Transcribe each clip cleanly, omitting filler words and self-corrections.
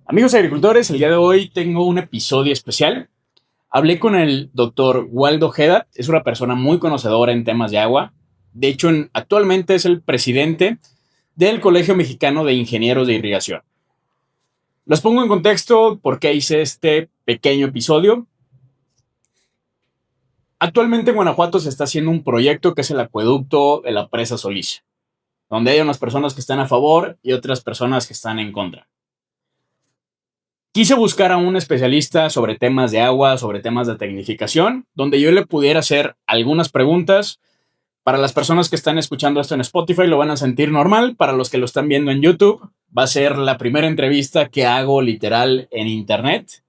Amigos agricultores, el día de hoy tengo un episodio especial. Hablé con el doctor Waldo Ojeda, es una persona muy conocedora en temas de agua. De hecho, actualmente es el presidente del Colegio Mexicano de Ingenieros de Irrigación. Los pongo en contexto por qué hice este pequeño episodio. Actualmente en Guanajuato se está haciendo un proyecto que es el acueducto de la presa Solís, donde hay unas personas que están a favor y otras personas que están en contra. Quise buscar a un especialista sobre temas de agua, sobre temas de tecnificación, donde yo le pudiera hacer algunas preguntas. Para las personas que están escuchando esto en Spotify lo van a sentir normal, para los que lo están viendo en YouTube va a ser la primera entrevista que hago literal en internet.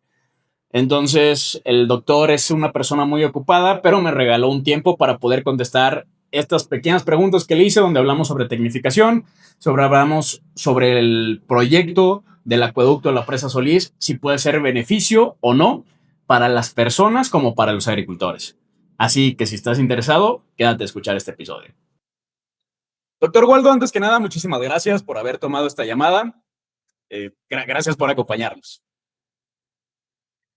Entonces el doctor es una persona muy ocupada, pero me regaló un tiempo para poder contestar estas pequeñas preguntas que le hice, donde hablamos sobre tecnificación, hablamos sobre el proyecto del acueducto de la presa Solís, si puede ser beneficio o no para las personas como para los agricultores. Así que si estás interesado, quédate a escuchar este episodio. Doctor Waldo, antes que nada, muchísimas gracias por haber tomado esta llamada. Gracias por acompañarnos.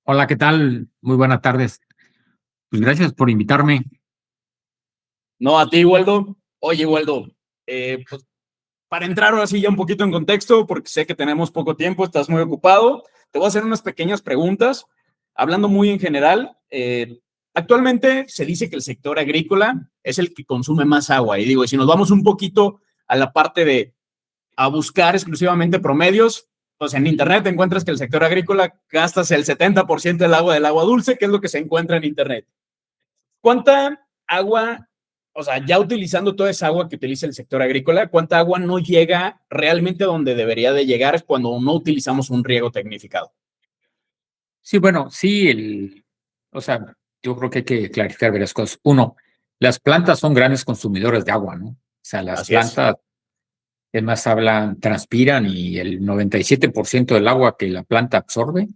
Hola, ¿qué tal? Muy buenas tardes. Pues gracias por invitarme. No, a ti, Waldo. Oye, Waldo, pues para entrar ahora sí ya un poquito en contexto, porque sé que tenemos poco tiempo, estás muy ocupado, te voy a hacer unas pequeñas preguntas, hablando muy en general. Actualmente se dice que el sector agrícola es el que consume más agua, y digo, y si nos vamos un poquito a la parte de a buscar exclusivamente promedios, pues en internet te encuentras que el sector agrícola gastas el 70% del agua dulce, que es lo que se encuentra en internet. ¿Cuánta agua, o sea, ya utilizando toda esa agua que utiliza el sector agrícola, cuánta agua no llega realmente a donde debería de llegar cuando no utilizamos un riego tecnificado? Sí, bueno, sí, o sea, yo creo que hay que clarificar varias cosas. Uno, las plantas son grandes consumidores de agua, ¿no? O sea, las Así es. plantas, es más, transpiran y el 97% del agua que la planta absorbe,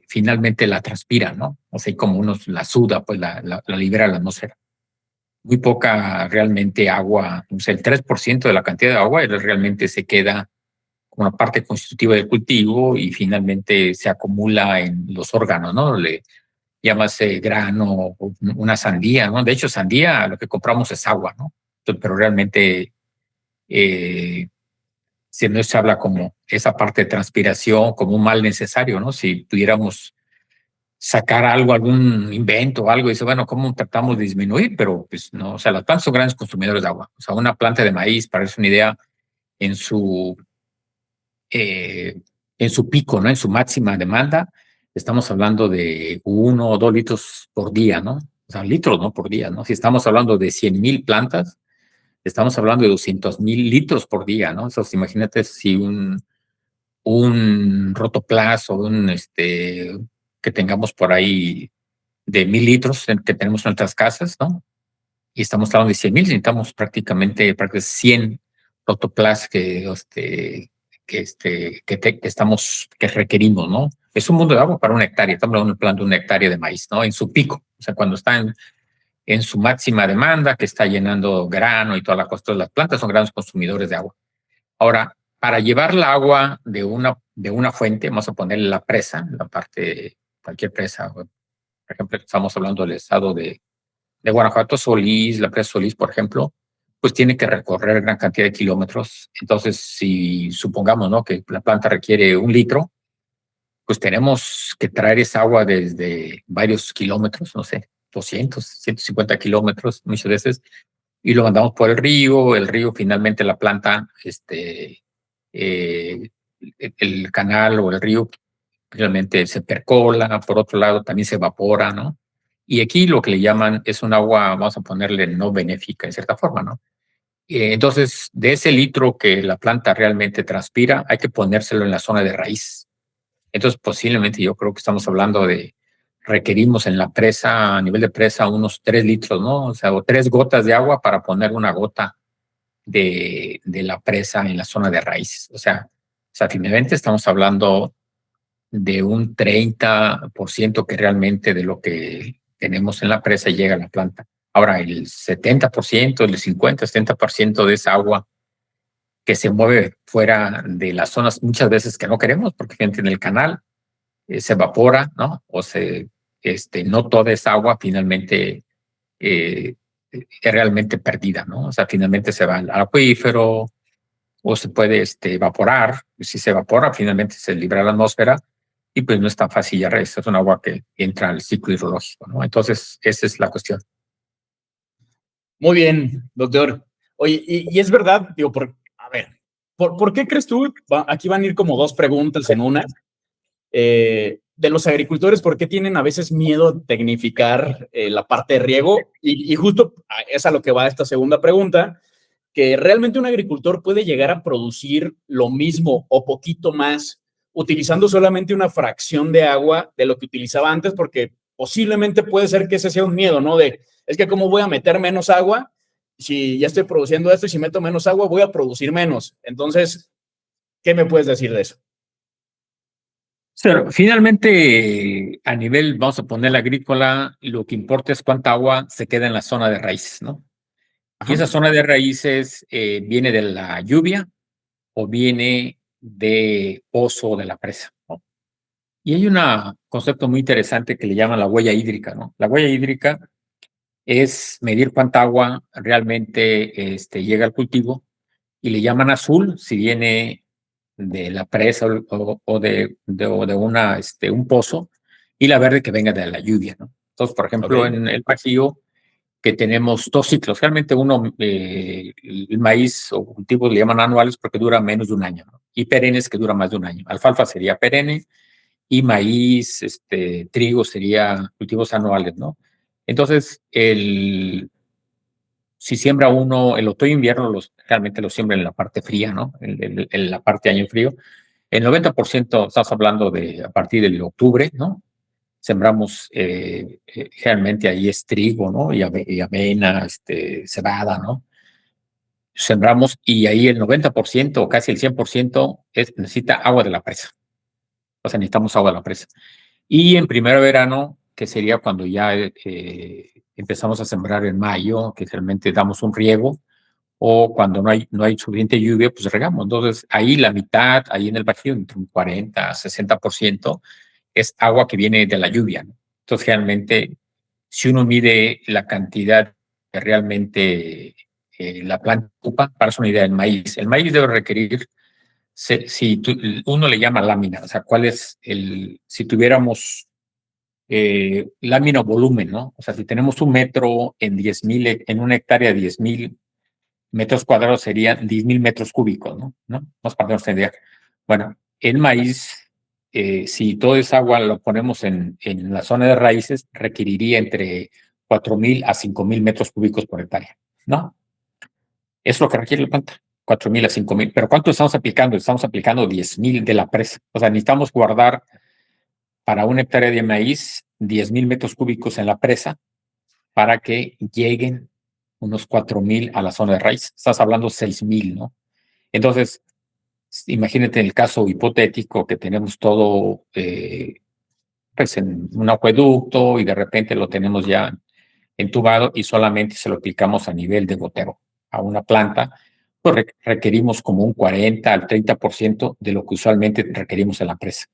finalmente la transpira, ¿no? O sea, y como uno la suda, pues la libera a la atmósfera. Muy poca realmente agua, o sea, el 3% de la cantidad de agua realmente se queda como una parte constitutiva del cultivo y finalmente se acumula en los órganos, ¿no? Le llamas grano, una sandía, ¿no? De hecho, sandía, lo que compramos es agua, ¿no? Pero realmente, si no se habla como esa parte de transpiración, como un mal necesario, ¿no? Si pudiéramos sacar algo, algún invento o algo, y dice, bueno, ¿cómo tratamos de disminuir? Pero pues no, o sea, las plantas son grandes consumidores de agua. O sea, una planta de maíz, para darse una idea, en su eh, en su pico, ¿no? En su máxima demanda, estamos hablando de 1 o 2 litros por día, ¿no? O sea, litros, ¿no? Por día, ¿no? Si estamos hablando de 100,000 plantas, estamos hablando de 200,000 litros por día, ¿no? Entonces, imagínate si un rotoplas o que tengamos por ahí de 1,000 litros que tenemos en nuestras casas, ¿no? Y estamos hablando de 100,000, necesitamos prácticamente 100 rotoplas que requerimos, ¿no? Es un mundo de agua para una hectárea, estamos hablando de un plan de una hectárea de maíz, ¿no? En su pico, o sea, cuando está en su máxima demanda, que está llenando grano y toda la cosa, las plantas son grandes consumidores de agua. Ahora, para llevar la agua de una fuente, vamos a ponerle la presa, la parte, cualquier presa, por ejemplo, estamos hablando del estado de Guanajuato, Solís, la presa Solís, por ejemplo, pues tiene que recorrer gran cantidad de kilómetros. Entonces, si supongamos, ¿no?, que la planta requiere 1 litro, pues tenemos que traer esa agua desde varios kilómetros, no sé, 200, 150 kilómetros muchas veces, y lo mandamos por el río finalmente la planta, eh, el canal o el río realmente se percola, por otro lado también se evapora, ¿no? Y aquí lo que le llaman es un agua, vamos a ponerle no benéfica, en cierta forma, ¿no? Entonces, de ese litro que la planta realmente transpira, hay que ponérselo en la zona de raíz. Entonces, posiblemente yo creo que estamos hablando requerimos en la presa, a nivel de presa, unos 3 litros, ¿no? O sea, o 3 gotas de agua para poner una gota de la presa en la zona de raíz. O sea, finalmente estamos hablando de un 30% que realmente de lo que tenemos en la presa llega a la planta. Ahora, el 70%, el 50, 70% de esa agua que se mueve fuera de las zonas muchas veces que no queremos, porque gente en el canal se evapora, ¿no? No toda esa agua finalmente es realmente perdida, ¿no? O sea, finalmente se va al acuífero o se puede evaporar. Si se evapora, finalmente se libera a la atmósfera y pues no es tan fácil ya regresar. Es un agua que entra al ciclo hidrológico, ¿no? Entonces, esa es la cuestión. Muy bien, doctor. Oye, y es verdad, digo, a ver, ¿por qué crees tú? Aquí van a ir como dos preguntas en una. De los agricultores, ¿por qué tienen a veces miedo a tecnificar la parte de riego? Y justo es a lo que va esta segunda pregunta, que realmente un agricultor puede llegar a producir lo mismo o poquito más utilizando solamente una fracción de agua de lo que utilizaba antes, porque posiblemente puede ser que ese sea un miedo, ¿no? Es que cómo voy a meter menos agua si ya estoy produciendo esto y si meto menos agua voy a producir menos. Entonces, ¿qué me puedes decir de eso? Pero finalmente, a nivel, vamos a poner agrícola, lo que importa es cuánta agua se queda en la zona de raíces, ¿no? Y Ajá. esa zona de raíces viene de la lluvia o viene de pozo de la presa, ¿no? Y hay un concepto muy interesante que le llaman la huella hídrica, ¿no? La huella hídrica es medir cuánta agua realmente llega al cultivo y le llaman azul si viene de la presa o de un pozo, y la verde que venga de la lluvia, ¿no? Entonces, por Ok. ejemplo, en el Bajío, que tenemos dos ciclos, realmente uno, el maíz o cultivos le llaman anuales porque dura menos de un año, ¿no? Y perennes que dura más de un año. Alfalfa sería perenne y maíz, trigo sería cultivos anuales, ¿no? Entonces, si siembra uno el otoño-invierno, realmente lo siembra en la parte fría, ¿no? En la parte año frío. El 90% estás hablando de a partir del octubre, ¿no? Sembramos, generalmente ahí es trigo, ¿no? Y avena, cebada, ¿no? Sembramos y ahí el 90% o casi el 100% necesita agua de la presa. O sea, necesitamos agua de la presa. Y en primero verano, que sería cuando ya empezamos a sembrar en mayo, que realmente damos un riego, o cuando no hay suficiente lluvia, pues regamos. Entonces, ahí la mitad, ahí en el Bajío, entre un 40 a 60%, es agua que viene de la lluvia, ¿no? Entonces, realmente, si uno mide la cantidad que realmente la planta ocupa, para hacer una idea, el maíz debe requerir, si uno le llama lámina, o sea, cuál es si tuviéramos lámina o volumen, ¿no? O sea, si tenemos un metro en 10,000, en una hectárea de 10,000 metros cuadrados serían 10,000 metros cúbicos, ¿no? Más para darnos una idea. Bueno, el maíz, si todo esa agua lo ponemos en la zona de raíces, requeriría entre 4,000 a 5,000 metros cúbicos por hectárea, ¿no? Es lo que requiere la planta, 4,000 a 5,000. Pero ¿cuánto estamos aplicando? Estamos aplicando 10,000 de la presa. O sea, necesitamos guardar para una hectárea de maíz 10,000 metros cúbicos en la presa para que lleguen unos 4,000 a la zona de raíz. Estás hablando 6,000, ¿no? Entonces, imagínate el caso hipotético que tenemos todo pues en un acueducto y de repente lo tenemos ya entubado y solamente se lo aplicamos a nivel de gotero a una planta, pues requerimos como un 40 al 30% de lo que usualmente requerimos en la presa.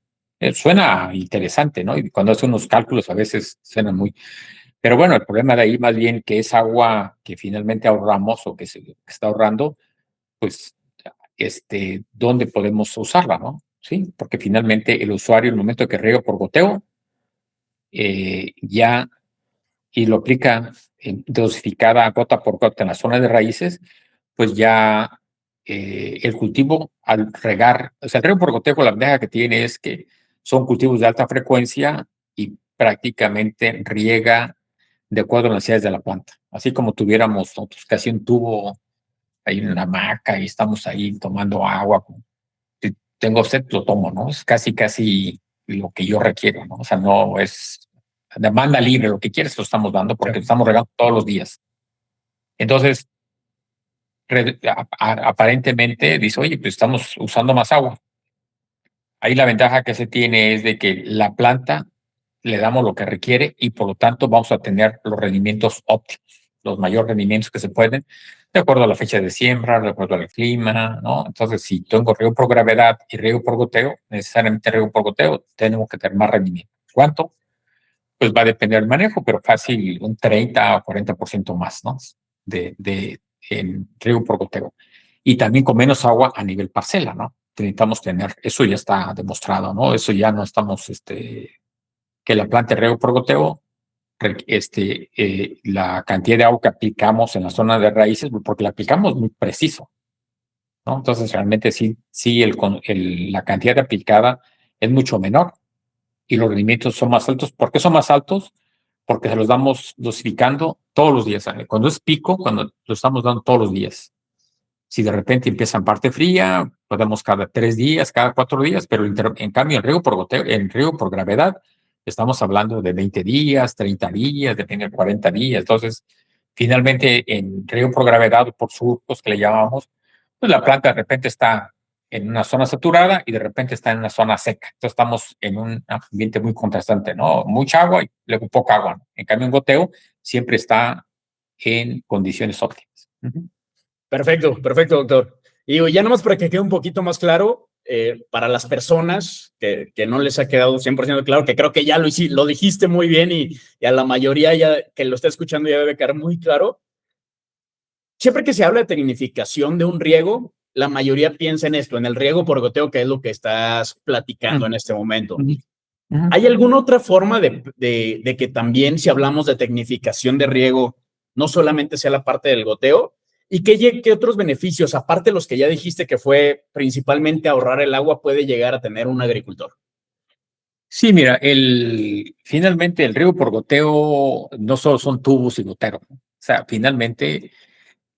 Suena interesante, ¿no? Y cuando hace unos cálculos a veces suena muy... Pero bueno, el problema de ahí más bien que es agua que finalmente ahorramos o que se está ahorrando, pues dónde podemos usarla, ¿no? Sí, porque finalmente el usuario, en el momento que riega por goteo, ya y lo aplica dosificada gota por gota en la zona de raíces, pues ya el cultivo al regar, o sea, el riego por goteo, la ventaja que tiene es que son cultivos de alta frecuencia y prácticamente riega de acuerdo a las necesidades de la planta. Así como tuviéramos nosotros casi un tubo ahí en la hamaca y estamos ahí tomando agua. Si tengo sed, lo tomo, ¿no? Es casi, casi lo que yo requiero, ¿no? O sea, no es demanda libre, lo que quieres lo estamos dando porque estamos regando todos los días. Entonces, aparentemente dice, oye, pues estamos usando más agua. Ahí la ventaja que se tiene es de que la planta le damos lo que requiere y por lo tanto vamos a tener los rendimientos óptimos, los mayores rendimientos que se pueden, de acuerdo a la fecha de siembra, de acuerdo al clima, ¿no? Entonces, si tengo riego por gravedad y riego por goteo, necesariamente riego por goteo, tenemos que tener más rendimiento. ¿Cuánto? Pues va a depender del manejo, pero fácil un 30 o 40% más, ¿no? De riego por goteo. Y también con menos agua a nivel parcela, ¿no? Necesitamos tener, eso ya está demostrado, ¿no? Eso ya no estamos, que la planta de riego por goteo, la cantidad de agua que aplicamos en la zona de raíces, porque la aplicamos muy preciso, ¿no? Entonces, realmente sí, la cantidad aplicada es mucho menor y los rendimientos son más altos. ¿Por qué son más altos? Porque se los damos dosificando todos los días. Cuando es pico, cuando lo estamos dando todos los días. Si de repente empieza en parte fría, podemos cada 3 días, cada 4 días, pero en cambio en riego por goteo, en riego por gravedad, estamos hablando de 20 días, 30 días, depende de 40 días. Entonces, finalmente en riego por gravedad o por surcos que le llamamos, pues la planta de repente está en una zona saturada y de repente está en una zona seca. Entonces estamos en un ambiente muy contrastante, ¿no? Mucha agua y luego poca agua, ¿no? En cambio en goteo siempre está en condiciones óptimas. Perfecto, perfecto, doctor. Y ya nomás para que quede un poquito más claro, para las personas que no les ha quedado 100% claro, que creo que ya lo dijiste muy bien y a la mayoría ya que lo está escuchando ya debe quedar muy claro. Siempre que se habla de tecnificación de un riego, la mayoría piensa en esto, en el riego por goteo, que es lo que estás platicando en este momento. ¿Hay alguna otra forma de que también, si hablamos de tecnificación de riego, no solamente sea la parte del goteo? ¿Y qué otros beneficios, aparte de los que ya dijiste que fue principalmente ahorrar el agua, puede llegar a tener un agricultor? Sí, mira, finalmente el riego por goteo no solo son tubos y goteros, ¿no? O sea, finalmente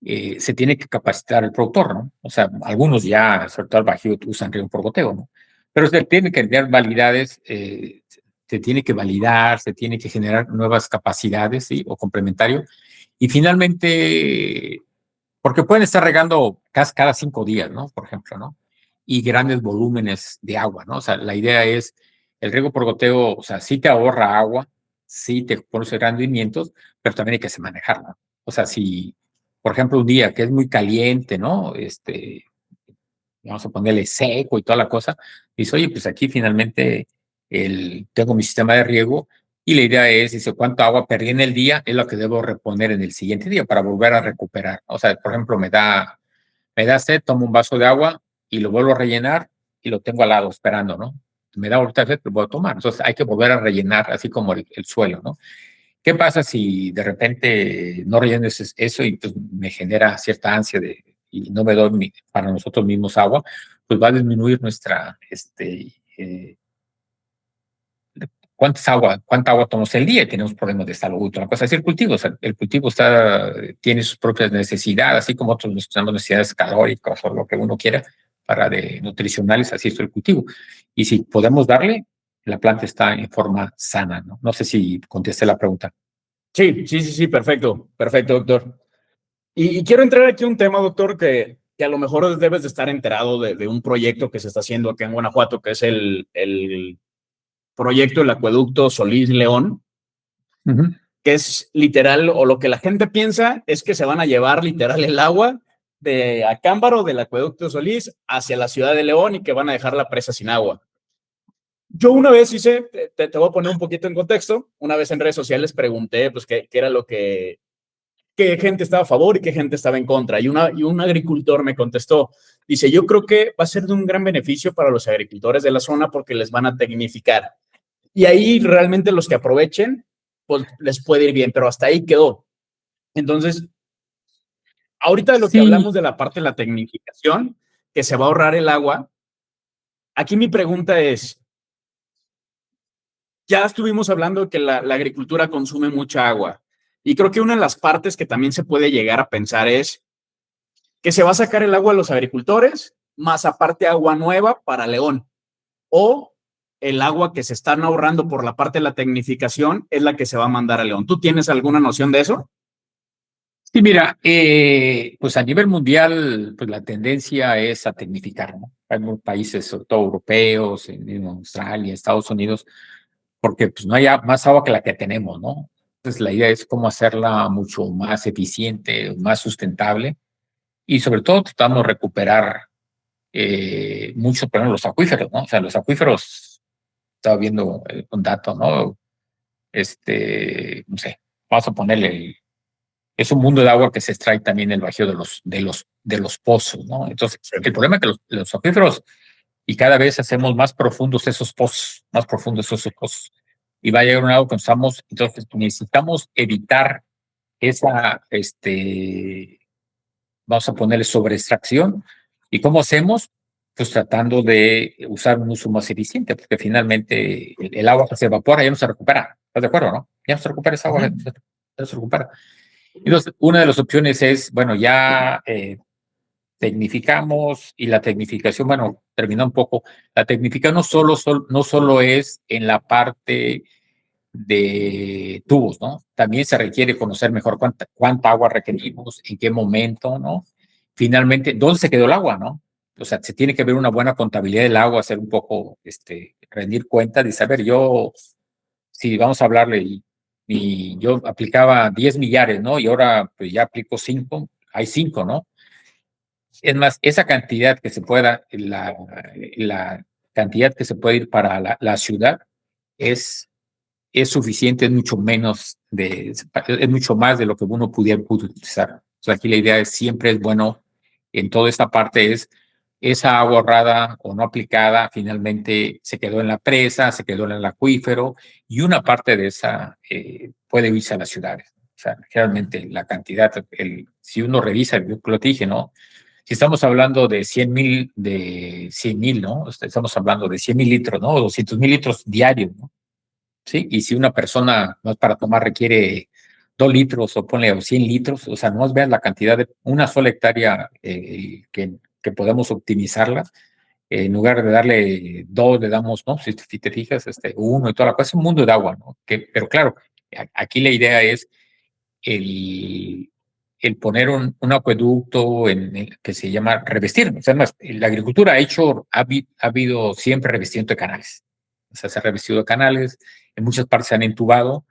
se tiene que capacitar el productor, ¿no? O sea, algunos ya, sobre todo al Bajío, usan riego por goteo, ¿no? Pero se tiene que tener validades, se tiene que validar, se tiene que generar nuevas capacidades, ¿sí? O complementario. Y finalmente, porque pueden estar regando cada 5 días, ¿no? Por ejemplo, ¿no? Y grandes volúmenes de agua, ¿no? O sea, la idea es, el riego por goteo, o sea, sí te ahorra agua, sí te produce rendimientos, pero también hay que manejarla. O sea, si, por ejemplo, un día que es muy caliente, ¿no? Vamos a ponerle seco y toda la cosa, dice, oye, pues aquí finalmente tengo mi sistema de riego y la idea es, dice, cuánto agua perdí en el día es lo que debo reponer en el siguiente día para volver a recuperar. O sea, por ejemplo, me da sed, tomo un vaso de agua y lo vuelvo a rellenar y lo tengo al lado esperando, ¿no? Me da ahorita sed, lo voy a tomar. Entonces hay que volver a rellenar, así como el suelo, ¿no? ¿Qué pasa si de repente no relleno eso y pues me genera cierta ansia y no me doy para nosotros mismos agua? Pues va a disminuir cuánta agua tomamos el día y tenemos problemas de salud. Una cosa es el cultivo. O sea, el cultivo tiene sus propias necesidades, así como otros tenemos necesidades calóricas o lo que uno quiera de nutricionales, así es el cultivo. Y si podemos darle, la planta está en forma sana, ¿no? No sé si contesté la pregunta. Sí, sí, sí, sí, perfecto, perfecto, doctor. Y quiero entrar aquí a un tema, doctor, que a lo mejor debes de estar enterado de un proyecto que se está haciendo acá en Guanajuato, que es el proyecto del acueducto Solís León, que es literal, o lo que la gente piensa es que se van a llevar literal el agua de Acámbaro, del acueducto Solís, hacia la ciudad de León y que van a dejar la presa sin agua. Yo una vez hice, te voy a poner un poquito en contexto, una vez en redes sociales pregunté pues qué era lo qué gente estaba a favor y qué gente estaba en contra. Y un agricultor me contestó, dice, yo creo que va a ser de un gran beneficio para los agricultores de la zona porque les van a tecnificar. Y ahí realmente los que aprovechen, pues les puede ir bien, pero hasta ahí quedó. Entonces, ahorita de lo que Sí, hablamos de la parte de la tecnificación, que se va a ahorrar el agua, aquí mi pregunta es, ya estuvimos hablando de que la agricultura consume mucha agua. Y creo que una de las partes que también se puede llegar a pensar es que se va a sacar el agua a los agricultores, más aparte agua nueva para León. O el agua que se están ahorrando por la parte de la tecnificación es la que se va a mandar a León. ¿Tú tienes alguna noción de eso? sí, mira, pues a nivel mundial, pues la tendencia es a tecnificar, ¿no? Hay muchos países, sobre todo europeos, en Australia, Estados Unidos, porque pues no hay más agua que la que tenemos, ¿no? Entonces la idea es cómo hacerla mucho más eficiente, más sustentable y sobre todo tratamos de recuperar mucho, por ejemplo, los acuíferos, ¿no? O sea, los acuíferos, estaba viendo un dato, ¿no? No sé, vamos a ponerle, es un mundo de agua que se extrae también el bajío de los pozos, ¿no? Entonces, el problema es que los acuíferos, y cada vez hacemos más profundos esos pozos, más profundos esos pozos, y va a llegar un lado que estamos, entonces necesitamos evitar esa, vamos a ponerle sobreextracción. ¿Y cómo hacemos? Pues tratando de usar un uso más eficiente, porque finalmente el agua que se evapora ya no se recupera. ¿Estás de acuerdo, no? Ya no se recupera esa agua, ya no se recupera. Entonces, una de las opciones es, bueno, ya tecnificamos, y la tecnificación, bueno, termina un poco. La tecnificación no solo es en la parte de tubos, ¿no? También se requiere conocer mejor cuánta agua requerimos, en qué momento, ¿no? Finalmente, ¿dónde se quedó el agua, no? O sea, se tiene que ver una buena contabilidad del agua, hacer un poco, rendir cuenta de saber yo, si vamos a hablarle, y yo aplicaba 10 millares, ¿no? Y ahora pues ya aplico 5, hay 5, ¿no? Es más, esa cantidad que se pueda, la cantidad que se puede ir para la ciudad es suficiente, es mucho menos es mucho más de lo que uno pudiera utilizar. O sea, aquí la idea es siempre es bueno, en toda esta parte es esa agua ahorrada o no aplicada, finalmente se quedó en la presa, se quedó en el acuífero, y una parte de esa puede irse a las ciudades. O sea, realmente la cantidad, si uno revisa, yo lo dije, ¿no? Si estamos hablando de 100,000, ¿no? Estamos hablando de 100,000 litros, ¿no? O 200,000 litros diarios, ¿no? ¿Sí? Y si una persona más para tomar requiere 2 litros o ponle 100 litros, o sea, no vean la cantidad de una sola hectárea que podemos optimizarla. En lugar de darle 2, le damos, ¿no? Si te fijas, 1 y toda la cosa, es un mundo de agua, ¿no? Pero claro, aquí la idea es el, el poner un acueducto que se llama revestir. O sea, además, la agricultura ha habido siempre revestimiento de canales. O sea, se ha revestido de canales, en muchas partes se han entubado.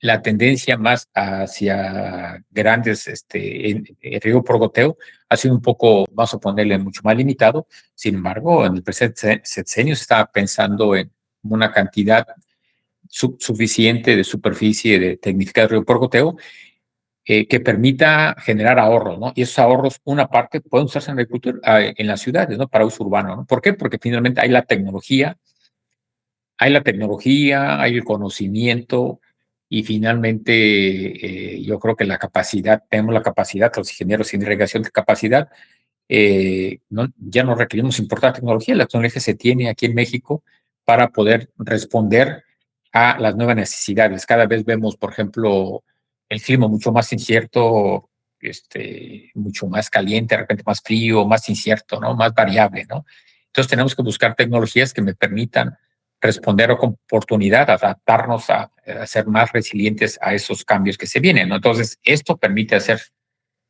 La tendencia más hacia grandes, el riego por goteo, ha sido un poco, vamos a ponerle, mucho más limitado. Sin embargo, en el presente sexenio se está pensando en una cantidad suficiente de superficie de tecnificar el riego por goteo, que permita generar ahorros, ¿no? Y esos ahorros, una parte, pueden usarse en agricultura, en las ciudades, ¿no? Para uso urbano, ¿no? ¿Por qué? Porque finalmente hay el conocimiento, y finalmente yo creo que tenemos la capacidad, los ingenieros en irrigación de capacidad, ya no requerimos importar tecnología. La tecnología se tiene aquí en México para poder responder a las nuevas necesidades. Cada vez vemos, por ejemplo, el clima mucho más incierto, mucho más caliente, de repente más frío, más incierto, ¿no? Más variable, ¿no? Entonces tenemos que buscar tecnologías que me permitan responder con oportunidad, adaptarnos a ser más resilientes a esos cambios que se vienen, ¿no? Entonces, esto permite hacer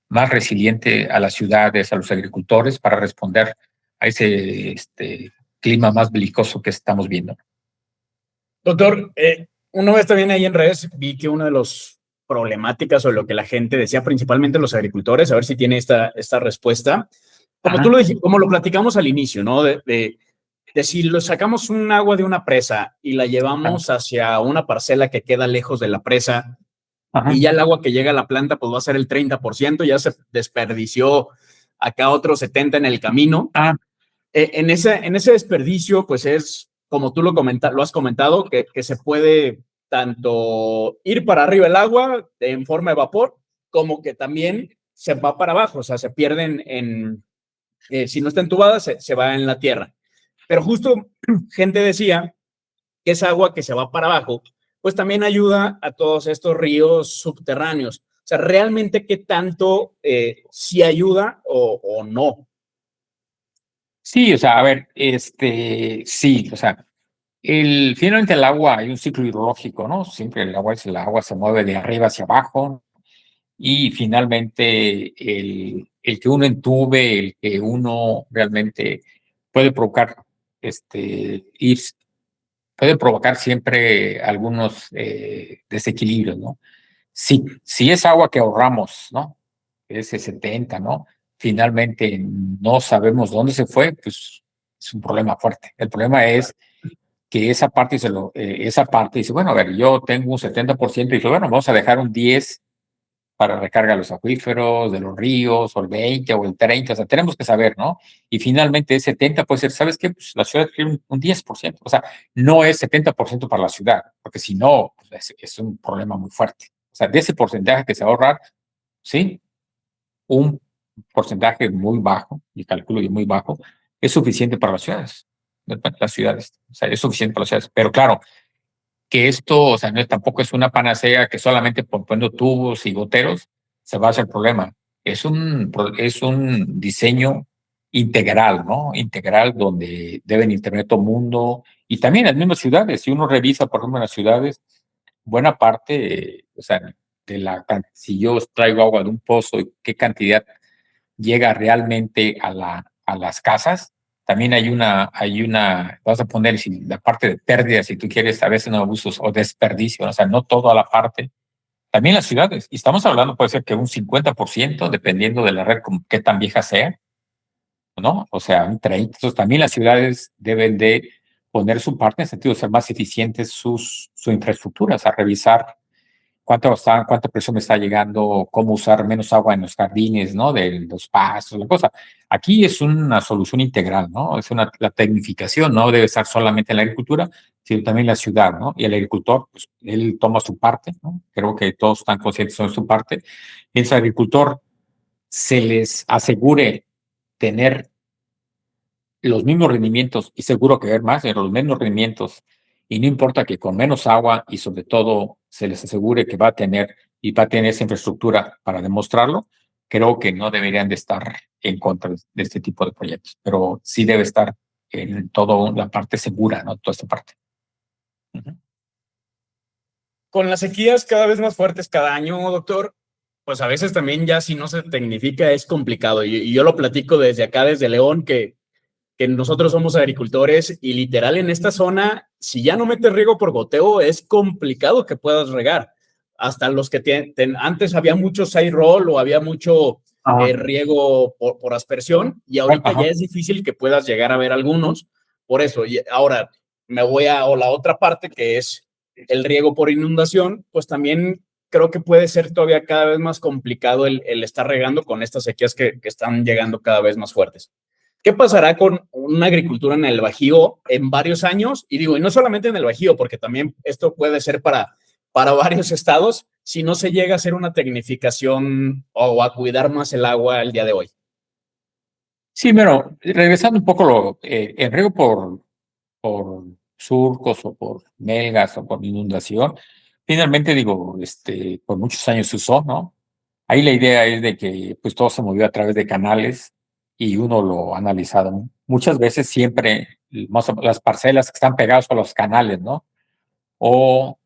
más resiliente a las ciudades, a los agricultores, para responder a ese clima más belicoso que estamos viendo. Doctor, una vez también ahí en redes vi que una de las problemáticas o lo que la gente decía, principalmente los agricultores, a ver si tiene esta respuesta, como tú lo dijiste, como lo platicamos al inicio, ¿no? De si lo sacamos un agua de una presa y la llevamos hacia una parcela que queda lejos de la presa, y ya el agua que llega a la planta pues va a ser el 30%, ya se desperdició acá otro 70% en el camino. En ese desperdicio, pues es, como tú lo has comentado, que se puede tanto ir para arriba el agua en forma de vapor, como que también se va para abajo, o sea, se pierden si no está entubada, se va en la tierra. Pero justo gente decía que esa agua que se va para abajo, pues también ayuda a todos estos ríos subterráneos. O sea, realmente qué tanto sí ayuda o no. Sí, o sea, a ver, sí, o sea, finalmente el agua, hay un ciclo hidrológico, ¿no? Siempre el agua se mueve de arriba hacia abajo, y finalmente el que uno entube, el que uno realmente puede provocar, ir, puede provocar siempre algunos desequilibrios, ¿no? Si es agua que ahorramos, ¿no? Ese 70, ¿no? finalmente no sabemos dónde se fue, pues es un problema fuerte. El problema es que esa parte dice, bueno, a ver, yo tengo un 70% y dice, bueno, vamos a dejar un 10 para recarga de los acuíferos, de los ríos, o el 20 o el 30, o sea, tenemos que saber, ¿no? Y finalmente ese 70 puede ser, ¿sabes qué? Pues la ciudad tiene un 10%, o sea, no es 70% para la ciudad, porque si no, pues es un problema muy fuerte. O sea, de ese porcentaje que se va a ahorrar, sí, un porcentaje muy bajo, y calculo que muy bajo, es suficiente para las ciudades, o sea, es suficiente para las ciudades, pero claro, que esto, o sea, no, tampoco es una panacea que solamente poniendo tubos y goteros se va a hacer el problema. Es un diseño integral, ¿no? Integral donde deben intervenir todo el mundo y también en las mismas ciudades. Si uno revisa, por ejemplo, en las ciudades, buena parte, o sea, si yo traigo agua de un pozo y qué cantidad llega realmente a las casas. También vas a poner la parte de pérdidas, si tú quieres, a veces no abusos o desperdicio, o sea, no toda la parte. También las ciudades, y estamos hablando, puede ser que un 50%, dependiendo de la red, como qué tan vieja sea, ¿no? O sea, un 30%. Entonces, también las ciudades deben de poner su parte en el sentido de ser más eficientes su infraestructura, o sea, revisar cuánta presión me está llegando, cómo usar menos agua en los jardines, ¿no? De los pastos, la cosa. Aquí es una solución integral, ¿no? La tecnificación no debe estar solamente en la agricultura, sino también en la ciudad, ¿no? Y el agricultor, pues, él toma su parte, ¿no? Creo que todos están conscientes de su parte. Mientras el agricultor se les asegure tener los mismos rendimientos y seguro que ver más, pero los menos rendimientos y no importa que con menos agua y sobre todo se les asegure que va a tener y va a tener esa infraestructura para demostrarlo, creo que no deberían de estar en contra de este tipo de proyectos, pero sí debe estar en toda la parte segura, ¿no? Toda esta parte. Uh-huh. Con las sequías cada vez más fuertes cada año, doctor, pues a veces también ya si no se tecnifica es complicado. Y yo lo platico desde acá, desde León, que nosotros somos agricultores y literal en esta zona, si ya no metes riego por goteo, es complicado que puedas regar. Hasta los que antes había mucho side roll o había mucho riego por aspersión y ahorita Ajá. ya es difícil que puedas llegar a ver algunos. Por eso, y ahora me voy a o la otra parte que es el riego por inundación, pues también creo que puede ser todavía cada vez más complicado el estar regando con estas sequías que están llegando cada vez más fuertes. ¿Qué pasará con una agricultura en el Bajío en varios años? Y digo, y no solamente en el Bajío, porque también esto puede ser para varios estados, si no se llega a hacer una tecnificación o a cuidar más el agua el día de hoy. Sí, pero regresando un poco, el riego por surcos o por melgas o por inundación, finalmente digo, por muchos años se usó, ¿no? Ahí la idea es de que pues todo se movió a través de canales y uno lo ha analizado. Muchas veces siempre las parcelas que están pegadas a los canales, ¿no? O,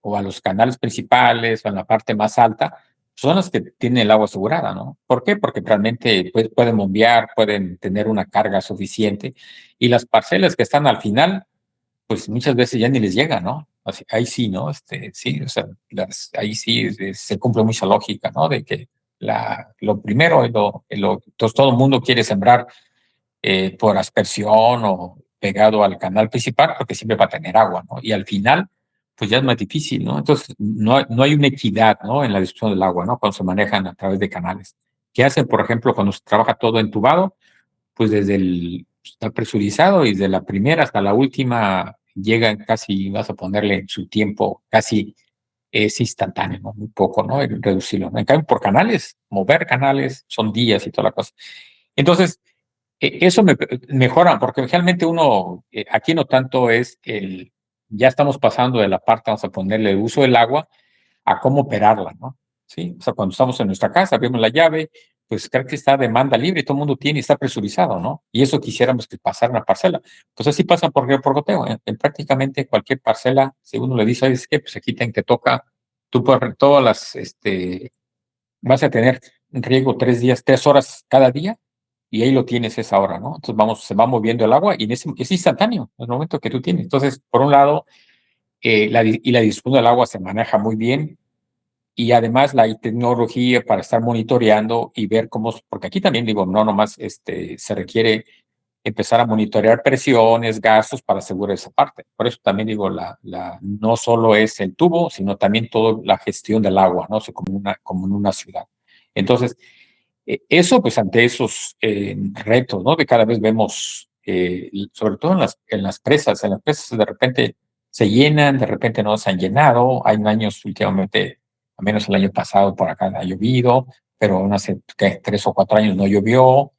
o a los canales principales o en la parte más alta, son las que tienen el agua asegurada, ¿no? ¿Por qué? Porque realmente pueden bombear, pueden tener una carga suficiente y las parcelas que están al final, pues muchas veces ya ni les llega, ¿no? Así, ahí sí, ¿no? Sí, o sea, ahí sí se cumple mucha lógica, ¿no? De que lo primero entonces todo el mundo quiere sembrar por aspersión o pegado al canal principal porque siempre va a tener agua, ¿no? Y al final, pues ya es más difícil, ¿no? Entonces, no hay una equidad, ¿no? En la distribución del agua, ¿no? Cuando se manejan a través de canales. ¿Qué hacen, por ejemplo, cuando se trabaja todo entubado? Pues está presurizado y desde la primera hasta la última llegan casi, vas a ponerle en su tiempo, casi es instantáneo, ¿no? Muy poco, ¿no? Reducirlo. En cambio, por canales, mover canales son días y toda la cosa. Entonces, eso mejora, porque realmente uno, aquí no tanto ya estamos pasando de la parte, vamos a ponerle el uso del agua, a cómo operarla, ¿no? Sí, o sea, cuando estamos en nuestra casa, abrimos la llave, pues creo que está a demanda libre, todo el mundo tiene y está presurizado, ¿no? Y eso quisiéramos que pasara una parcela. Pues así pasa por goteo, en prácticamente cualquier parcela, si uno le dice, ¿sabes qué? Pues aquí te toca, tú puedes, vas a tener riego 3 días, 3 horas cada día, y ahí lo tienes esa hora, ¿no? Entonces se va moviendo el agua y es instantáneo en el momento que tú tienes. Entonces, por un lado, la distribución del agua se maneja muy bien y además la tecnología para estar monitoreando y ver cómo, porque aquí también digo, no nomás se requiere empezar a monitorear presiones, gastos para asegurar esa parte. Por eso también digo, no solo es el tubo, sino también toda la gestión del agua, ¿no? O sea, como en una ciudad. Entonces, eso, pues ante esos retos, ¿no? Que cada vez vemos, sobre todo en las presas de repente se llenan, de repente no se han llenado. Hay años últimamente, al menos el año pasado por acá ha llovido, pero hace 3 o 4 años no llovió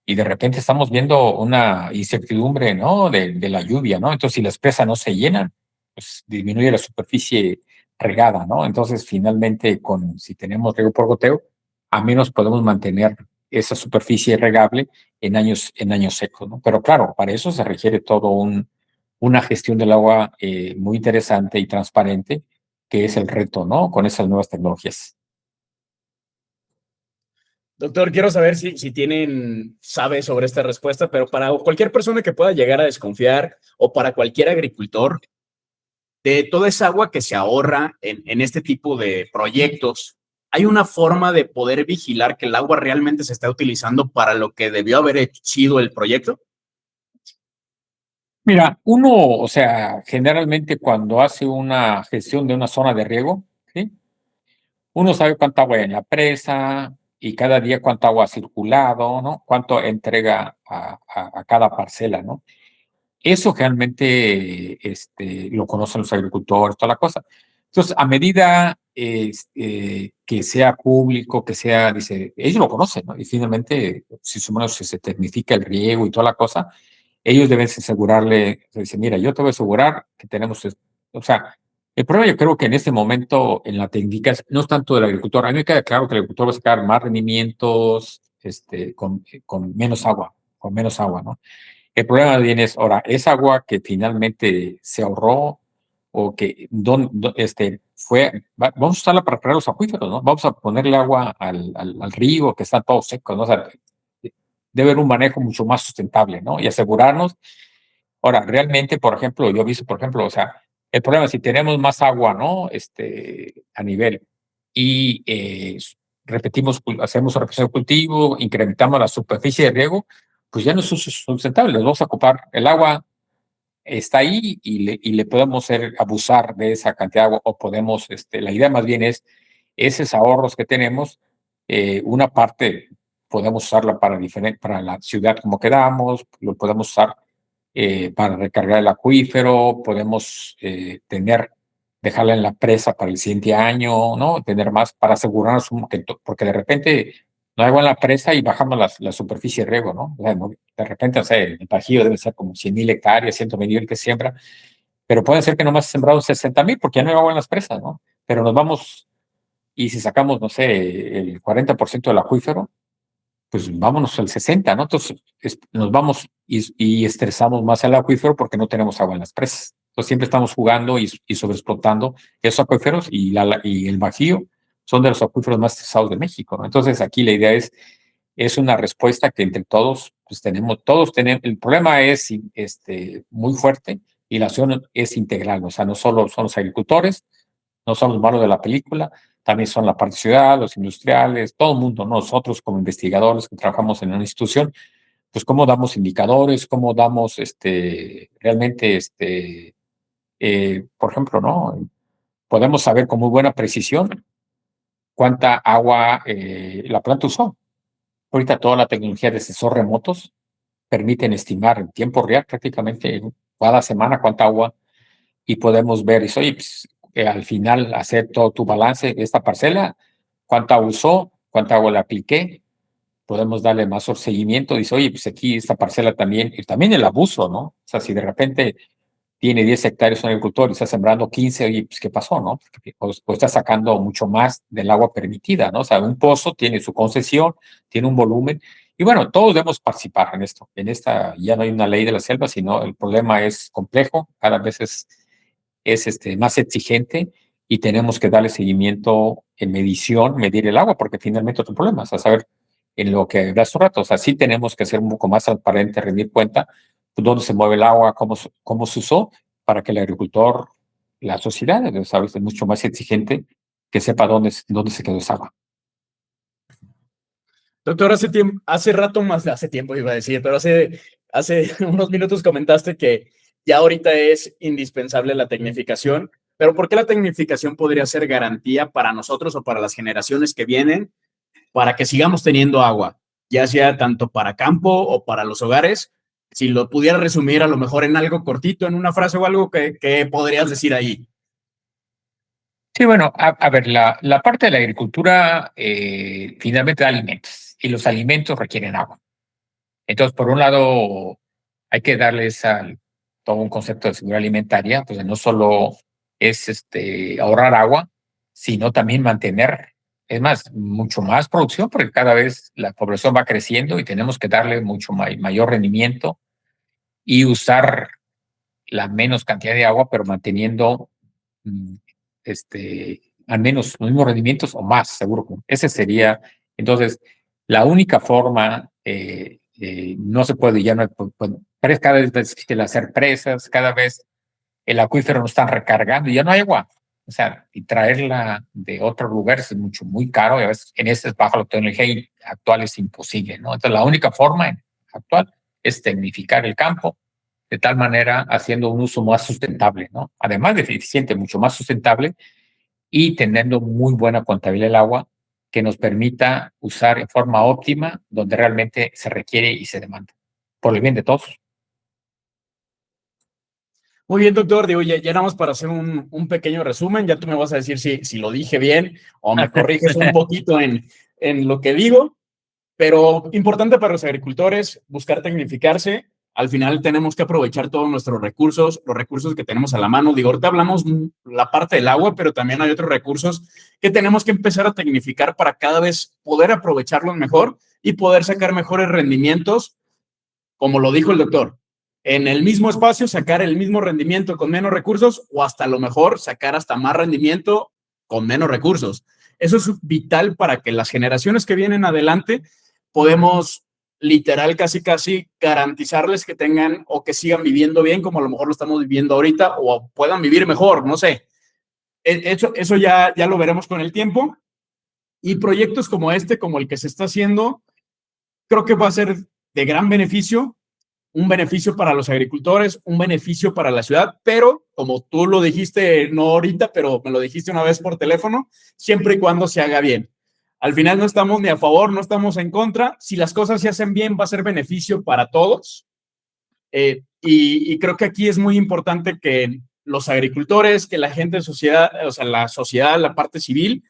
y de repente estamos viendo una incertidumbre, ¿no? De la lluvia, ¿no? Entonces, si las presas no se llenan, pues disminuye la superficie regada, ¿no? Entonces, finalmente, si tenemos riego por goteo, a menos podemos mantener esa superficie regable en años secos, ¿no? Pero claro, para eso se requiere todo una gestión del agua muy interesante y transparente, que es el reto, ¿no? Con esas nuevas tecnologías. Doctor, quiero saber sabe sobre esta respuesta, pero para cualquier persona que pueda llegar a desconfiar o para cualquier agricultor, de toda esa agua que se ahorra en este tipo de proyectos, ¿hay una forma de poder vigilar que el agua realmente se está utilizando para lo que debió haber sido el proyecto? Mira, uno, o sea, generalmente cuando hace una gestión de una zona de riego, ¿sí? Uno sabe cuánta agua hay en la presa y cada día cuánta agua ha circulado, ¿no? Cuánto entrega a cada parcela, ¿no? Eso realmente lo conocen los agricultores, toda la cosa. Entonces, a medida que sea público, dice, ellos lo conocen, ¿no? Y finalmente, si se tecnifica el riego y toda la cosa, ellos deben asegurarle, dice, mira, yo te voy a asegurar que tenemos, o sea, el problema yo creo que en este momento en la técnica no es tanto del agricultor. A mí me queda claro que el agricultor va a sacar más rendimientos con menos agua, ¿no? El problema viene es, ahora, esa agua que finalmente se ahorró o que vamos a usarla para crear los acuíferos, ¿no? Vamos a ponerle agua al río que está todo seco, ¿no? O sea, debe haber un manejo mucho más sustentable, ¿no? Y asegurarnos. Ahora, realmente, por ejemplo, yo he visto, por ejemplo, o sea, el problema es si tenemos más agua, ¿no? A nivel y hacemos repetición de cultivo, incrementamos la superficie de riego, pues ya no es sustentable. Vamos a ocupar el agua, está ahí y le podemos abusar de esa cantidad de agua o podemos, la idea más bien es esos ahorros que tenemos, una parte podemos usarla para la ciudad como quedamos, lo podemos usar para recargar el acuífero, podemos dejarla en la presa para el siguiente año, ¿no? Tener más para asegurarnos, porque de repente no hay agua en la presa y bajamos la superficie de riego, ¿no? O sea, de repente, o sea, el Bajío debe ser como 100,000 hectáreas, 120,000 que siembra, pero puede ser que nomás se sembrado 60,000 porque ya no hay agua en las presas, ¿no? Pero nos vamos, y si sacamos, no sé, el 40% del acuífero, pues vámonos al 60, ¿no? Entonces nos vamos y estresamos más el acuífero porque no tenemos agua en las presas. Entonces siempre estamos jugando y sobreexplotando esos acuíferos y el Bajío son de los acuíferos más estresados de México, ¿no? Entonces aquí la idea es una respuesta que entre todos, pues todos tenemos, el problema es muy fuerte y la acción es integral, o sea, no solo son los agricultores, no son los malos de la película, también son la parte ciudad, los industriales, todo el mundo, ¿no? Nosotros como investigadores que trabajamos en una institución, pues cómo damos indicadores, cómo damos realmente, por ejemplo, ¿no? Podemos saber con muy buena precisión cuánta agua la planta usó. Ahorita toda la tecnología de sensores remotos permiten estimar en tiempo real prácticamente cada semana cuánta agua y podemos ver, y oye, pues, al final hacer todo tu balance de esta parcela, cuánta usó, cuánta agua le apliqué, podemos darle más seguimiento, dice, oye, pues aquí esta parcela también, y también el abuso, ¿no? O sea, si de repente tiene 10 hectáreas un agricultor y está sembrando 15, oye, pues ¿qué pasó, no? O está sacando mucho más del agua permitida, ¿no? O sea, un pozo tiene su concesión, tiene un volumen, y bueno, todos debemos participar en esto. En esta ya no hay una ley de la selva, sino el problema es complejo, cada vez es más exigente y tenemos que darle seguimiento en medición, medir el agua, porque finalmente otro problema, es a saber en lo que hace un rato, o sea, sí tenemos que ser un poco más transparente, rendir cuenta pues, dónde se mueve el agua, cómo se usó, para que el agricultor, la sociedad, ¿sabes? Es mucho más exigente que sepa dónde se quedó esa agua. Doctor, hace rato más, hace tiempo iba a decir, pero hace unos minutos comentaste que ya ahorita es indispensable la tecnificación, pero ¿por qué la tecnificación podría ser garantía para nosotros o para las generaciones que vienen para que sigamos teniendo agua, ya sea tanto para campo o para los hogares? Si lo pudiera resumir a lo mejor en algo cortito, en una frase o algo que podrías decir ahí. Sí, bueno, a ver, la parte de la agricultura finalmente da alimentos y los alimentos requieren agua. Entonces, por un lado, hay que darles todo un concepto de seguridad alimentaria, pues no solo es ahorrar agua, sino también mantener, es más, mucho más producción, porque cada vez la población va creciendo y tenemos que darle mucho mayor rendimiento y usar la menos cantidad de agua, pero manteniendo mm, al menos los mismos rendimientos o más, seguro. Ese sería, entonces, la única forma, no se puede, ya no, pues, cada vez es difícil hacer presas, cada vez el acuífero no está recargando y ya no hay agua. O sea, y traerla de otro lugar es mucho, muy caro y a veces en este bajo la tecnología actual es imposible, ¿no? Entonces, la única forma actual es tecnificar el campo de tal manera haciendo un uso más sustentable, ¿no? Además de eficiente, mucho más sustentable y teniendo muy buena contabilidad del agua que nos permita usar en forma óptima donde realmente se requiere y se demanda, por el bien de todos. Muy bien, doctor. Digo, ya nada más para hacer un pequeño resumen, ya tú me vas a decir si lo dije bien o me corriges un poquito en lo que digo, pero importante para los agricultores buscar tecnificarse. Al final tenemos que aprovechar todos nuestros recursos, los recursos que tenemos a la mano. Digo, ahorita hablamos la parte del agua, pero también hay otros recursos que tenemos que empezar a tecnificar para cada vez poder aprovecharlos mejor y poder sacar mejores rendimientos, como lo dijo el doctor, en el mismo espacio sacar el mismo rendimiento con menos recursos o hasta lo mejor sacar hasta más rendimiento con menos recursos. Eso es vital para que las generaciones que vienen adelante podemos literal casi garantizarles que tengan o que sigan viviendo bien como a lo mejor lo estamos viviendo ahorita o puedan vivir mejor, no sé. Eso ya lo veremos con el tiempo. Y proyectos como este, como el que se está haciendo, creo que va a ser de gran beneficio, un beneficio para los agricultores, un beneficio para la ciudad, pero como tú lo dijiste, no ahorita, pero me lo dijiste una vez por teléfono, siempre y cuando se haga bien. Al final no estamos ni a favor, no estamos en contra. Si las cosas se hacen bien, va a ser beneficio para todos. Y creo que aquí es muy importante que los agricultores, que la gente de sociedad, o sea, la sociedad, la parte civil,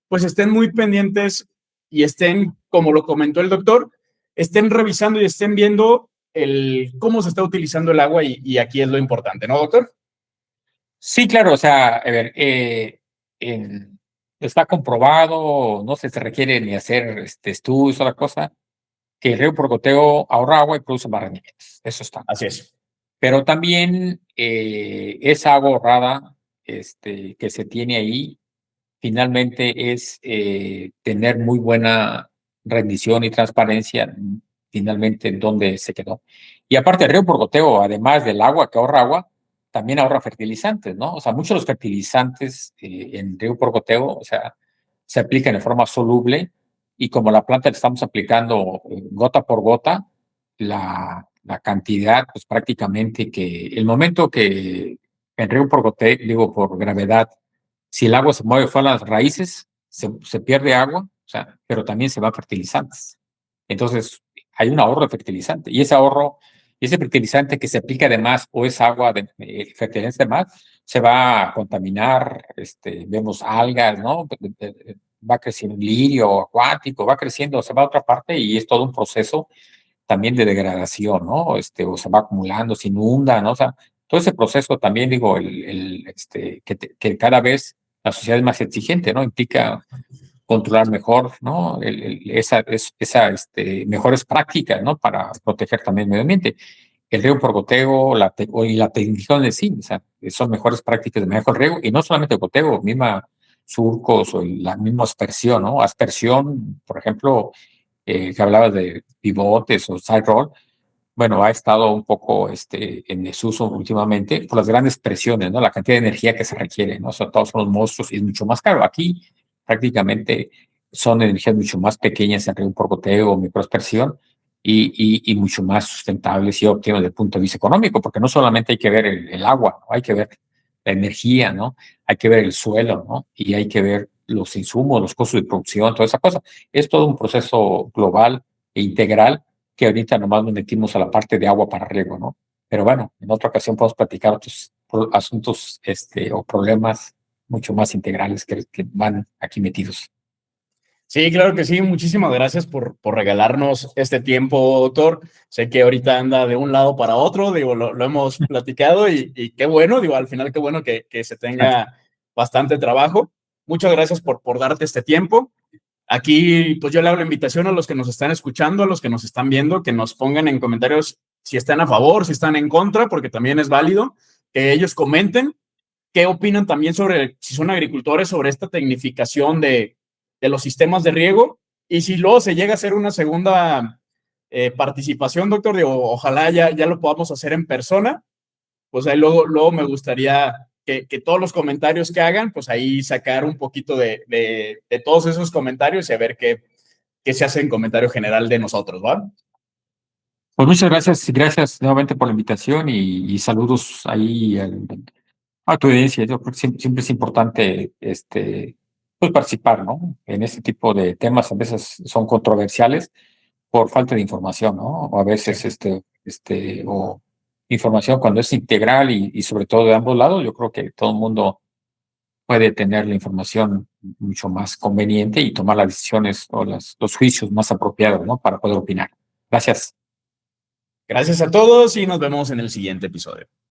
pues estén muy pendientes y estén, como lo comentó el doctor, estén revisando y estén viendo cómo se está utilizando el agua y aquí es lo importante, ¿no, doctor? Sí, claro, o sea, a ver, está comprobado, no se requiere ni hacer estudios o la cosa, que el riego por goteo ahorra agua y produce más rendimientos. Eso está. Así es. Pero también esa agua ahorrada que se tiene ahí, finalmente es tener muy buena rendición y transparencia, finalmente, en dónde se quedó. Y aparte, el riego por goteo, además del agua que ahorra agua, también ahorra fertilizantes, ¿no? O sea, muchos de los fertilizantes en riego por goteo, o sea, se aplican de forma soluble y como la planta le estamos aplicando gota por gota, la cantidad, pues prácticamente que el momento que en riego por goteo, digo, por gravedad, si el agua se mueve fuera de las raíces, se pierde agua, o sea, pero también se va fertilizantes. Entonces, hay un ahorro de fertilizante y ese ahorro, ese fertilizante que se aplica de más o es agua de fertilizante de más, se va a contaminar, vemos algas, ¿no? Va creciendo lirio acuático, va creciendo, se va a otra parte y es todo un proceso también de degradación, ¿no? O se va acumulando, se inunda, ¿no? O sea, todo ese proceso también, digo, que cada vez la sociedad es más exigente, ¿no? Implica controlar mejor, ¿no? Mejores prácticas, ¿no? Para proteger también el medio ambiente. El riego por goteo y la tecnificación de sí, o sea, son mejores prácticas de manejo del riego y no solamente goteo, misma surcos o la misma aspersión, ¿no? Aspersión, por ejemplo, que hablaba de pivotes o side roll, bueno, ha estado un poco en desuso últimamente por las grandes presiones, ¿no? La cantidad de energía que se requiere, ¿no? O sea, todos son los monstruos y es mucho más caro. Aquí prácticamente son energías mucho más pequeñas en riego por goteo o microaspersión y mucho más sustentables y óptimas desde el punto de vista económico, porque no solamente hay que ver el agua, ¿no? Hay que ver la energía, ¿no? Hay que ver el suelo, ¿no? Y hay que ver los insumos, los costos de producción, toda esa cosa. Es todo un proceso global e integral que ahorita nomás nos metimos a la parte de agua para riego, ¿no? Pero bueno, en otra ocasión podemos platicar otros asuntos o problemas mucho más integrales que van aquí metidos. Sí, claro que sí. Muchísimas gracias por regalarnos este tiempo, doctor. Sé que ahorita anda de un lado para otro, digo, lo hemos platicado y qué bueno, digo, al final qué bueno que se tenga bastante trabajo. Muchas gracias por darte este tiempo. Aquí, pues yo le hago la invitación a los que nos están escuchando, a los que nos están viendo, que nos pongan en comentarios si están a favor, si están en contra, porque también es válido que ellos comenten qué opinan también sobre, si son agricultores, sobre esta tecnificación de los sistemas de riego. Y si luego se llega a hacer una segunda participación, doctor, digo, ojalá ya lo podamos hacer en persona, pues ahí luego me gustaría que todos los comentarios que hagan, pues ahí sacar un poquito de todos esos comentarios y a ver qué se hace en comentario general de nosotros, ¿va? Pues muchas gracias y gracias nuevamente por la invitación y saludos ahí a tu audiencia. Yo creo que siempre es importante pues participar, ¿no? En este tipo de temas a veces son controversiales por falta de información, ¿no? O a Sí. veces o información cuando es integral y sobre todo de ambos lados, yo creo que todo el mundo puede tener la información mucho más conveniente y tomar las decisiones o los juicios más apropiados, ¿no? Para poder opinar. Gracias. Gracias a todos y nos vemos en el siguiente episodio.